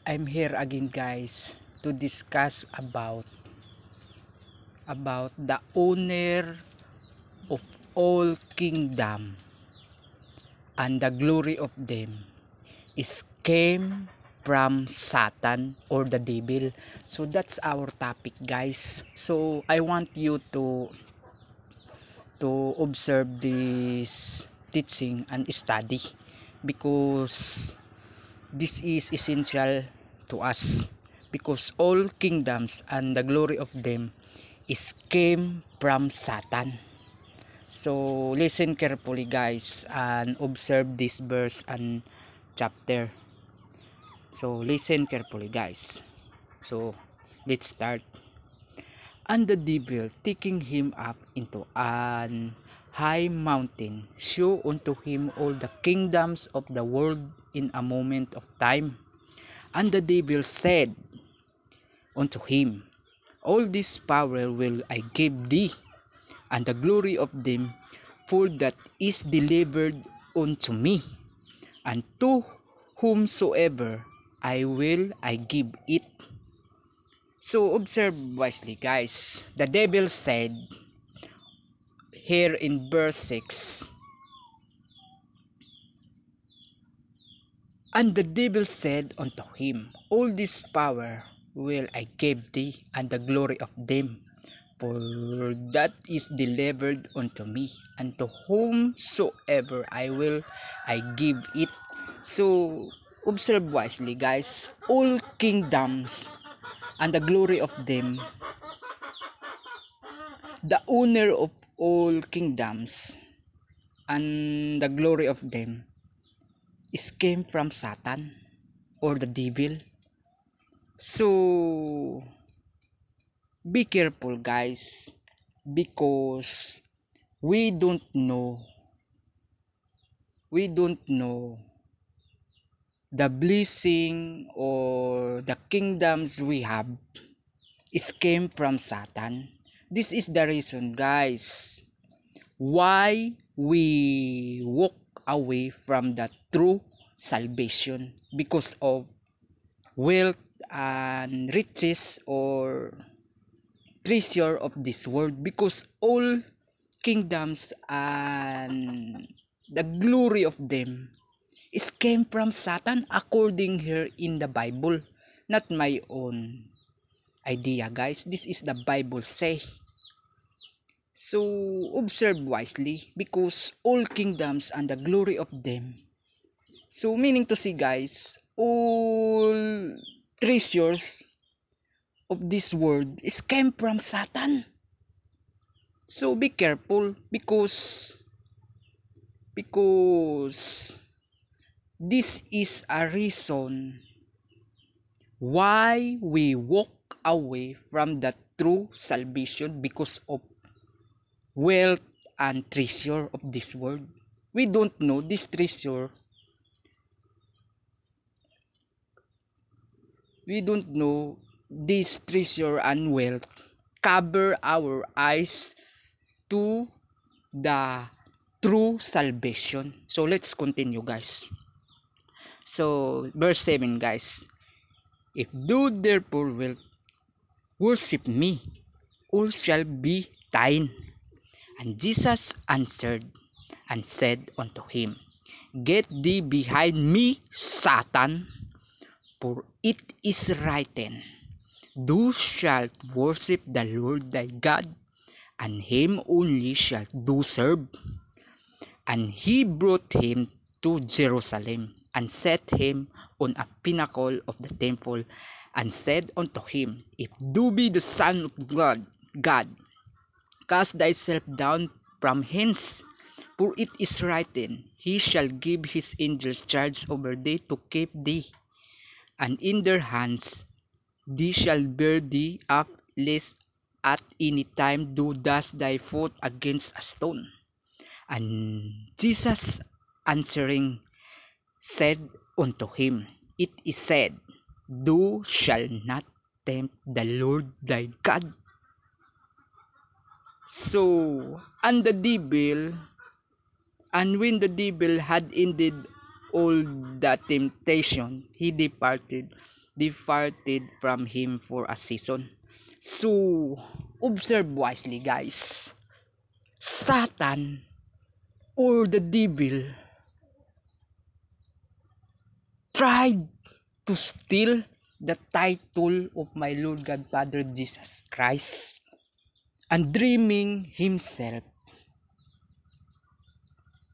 I'm here again, guys, to discuss about the owner of all kingdom and the glory of them is came from Satan or the devil. So that's our topic, guys. So I want you to observe this teaching and study, because this is essential to us, because all kingdoms and the glory of them is came from Satan. So listen carefully, guys, and observe this verse and chapter. So listen carefully, guys. So let's start. And the devil, taking him up into an high mountain, showed unto him all the kingdoms of the world in a moment of time. And the devil said unto him, All this power will I give thee, and the glory of them, for that is delivered unto me, and to whomsoever I will I give it. So observe wisely, guys. The devil said here in verse 6, And the devil said unto him, All this power will I give thee, and the glory of them, for that is delivered unto me, and to whomsoever I will I give it. So observe wisely, guys. All kingdoms and the glory of them, the owner of all kingdoms and the glory of them is came from Satan or the devil. So be careful, guys, because we don't know the blessing or the kingdoms we have is came from Satan. This is the reason, guys, why we walk away from the true salvation, because of wealth and riches or treasure of this world, because all kingdoms and the glory of them is came from Satan, according here in the Bible, not my own idea, guys. This is the Bible say. So observe wisely, because all kingdoms and the glory of them, so meaning to say, guys, all treasures of this world is came from Satan. So be careful, because this is a reason why we walk away from the true salvation, because of wealth and treasure of this world. We don't know this treasure. We don't know this treasure and wealth cover our eyes to the true salvation. So let's continue, guys. So verse 7, guys. If thou therefore wilt worship me, all shall be thine. And Jesus answered and said unto him, Get thee behind me, Satan, for it is written, Thou shalt worship the Lord thy God, and him only shalt thou serve. And he brought him to Jerusalem, and set him on a pinnacle of the temple, and said unto him, If thou be the Son of God, cast thyself down from hence, for it is written, He shall give his angels charge over thee to keep thee, and in their hands they shall bear thee up, lest at any time thou dash thy foot against a stone. And Jesus answering said unto him, It is said, Thou shalt not tempt the Lord thy God. So, and when the devil had ended all the temptation, he departed departed from him for a season. So, observe wisely guys. Satan or the devil tried to steal the title of my Lord God Father Jesus Christ and dreaming himself,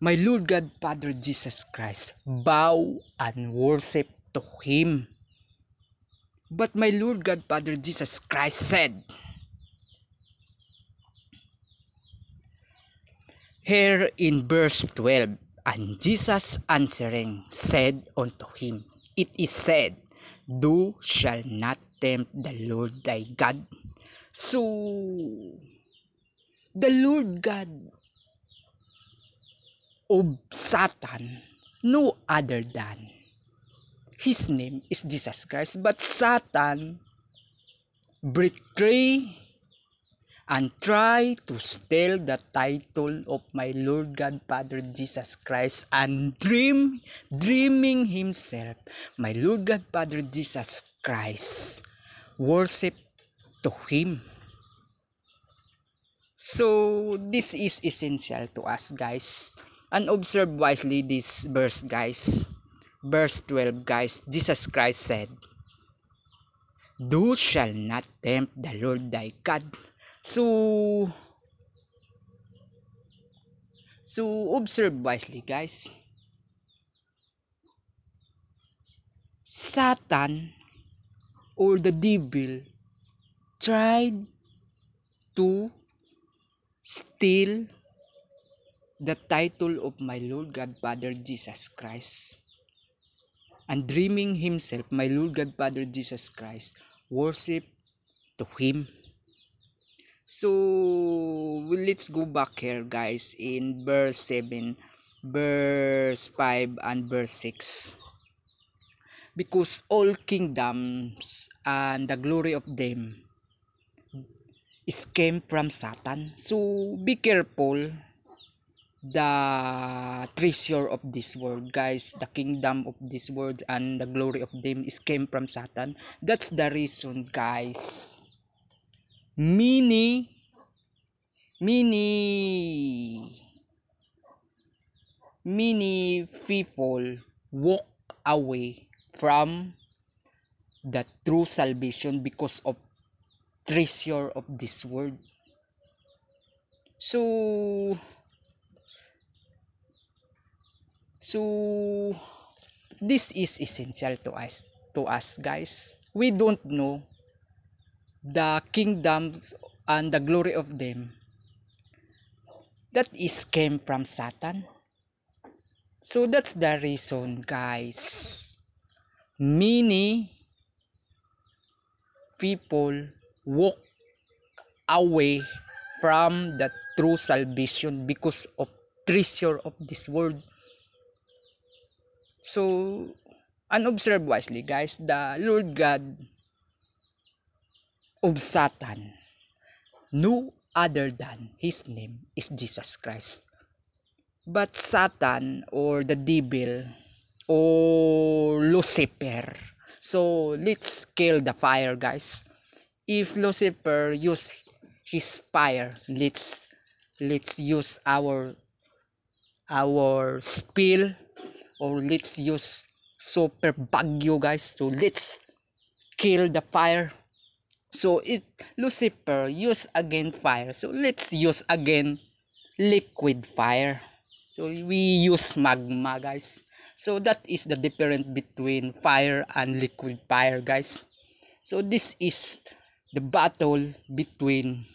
my Lord God Father Jesus Christ, bow and worship to him. But my Lord God Father Jesus Christ said, here in verse 12, and Jesus answering said unto him, it is said, thou shalt not tempt the Lord thy God. So, the Lord God of Satan, no other than, his name is Jesus Christ, but Satan betray and try to steal the title of my Lord God Father Jesus Christ and dreaming himself, my Lord God Father Jesus Christ, worship to him. So this is essential to us guys, and observe wisely this verse guys. Verse 12 guys, Jesus Christ said, thou shalt not tempt the Lord thy God. So observe wisely guys. Satan or the devil tried to steal the title of my Lord God Father Jesus Christ and dreaming himself, my Lord God Father Jesus Christ, worship to him. So let's go back here guys in verse 7, verse 5 and verse 6. Because all kingdoms and the glory of them is came from Satan. So be careful the treasure of this world guys, the kingdom of this world and the glory of them is came from Satan. That's the reason guys, many people walk away from the true salvation because of treasure of this world. So this is essential to us guys. We don't know the kingdoms and the glory of them that is came from Satan. So that's the reason guys, many people walk away from the true salvation because of treasure of this world. So unobserve wisely guys, the Lord God of Satan, no other than his name is Jesus Christ. But Satan or the devil or Lucifer, so let's kill the fire guys. If Lucifer use his fire, let's use our spill, or let's use super bagyo guys. So let's kill the fire. So Lucifer use again fire, so let's use again liquid fire. So we use magma guys. So that is the difference between fire and liquid fire guys. So this is the battle between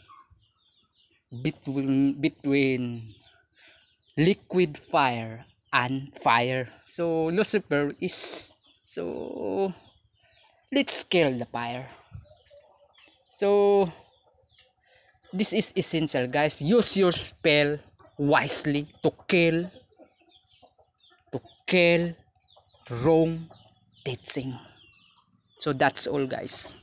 liquid fire and fire. So Lucifer is, so let's kill the fire. So this is essential guys. Use your spell wisely to kill wrong teaching. So that's all guys.